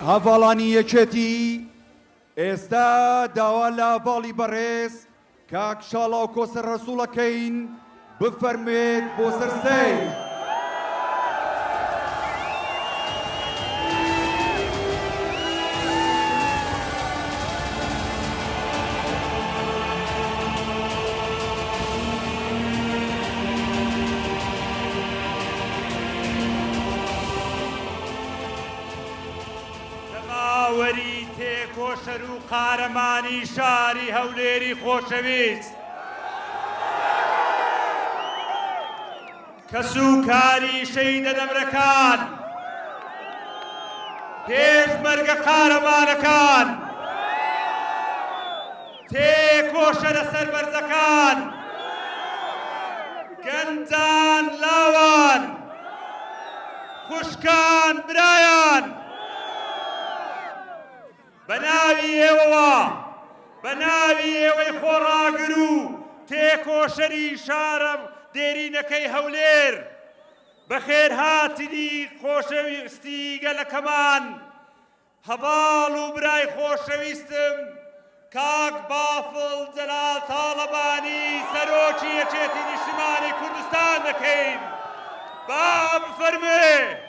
هەڤاڵانی یەکێتی ئێستا داوا لە باڵی بەڕێز کاک شاڵاو کۆسەر ڕەسوڵەکەین بفەرمێت بۆ سەرسەی. وەری تێکۆشەر و قارەمانی شاری هەولێری خۆشەویست کە سوکاری شەیدە دەمرەکان پێشمەرگە قارەمانەکان تێکۆشەرە سەربەرزەکان گەنجان لاوان خوشکان برایان بەناوی ئێوەوە بەناوی ئێوەی خۆڕاگر و تێکۆشەری شارە دێرینەکەی هەولێر بەخێرهاتنی خۆشەویستی گەلەکەمان هەڤاڵ و برای خۆشەویستم کاک بافڵ جەلال تاڵەبانی سەرۆکی یەکێتی نیشتیمانی کوردستان دەکەین با بفەرمێ.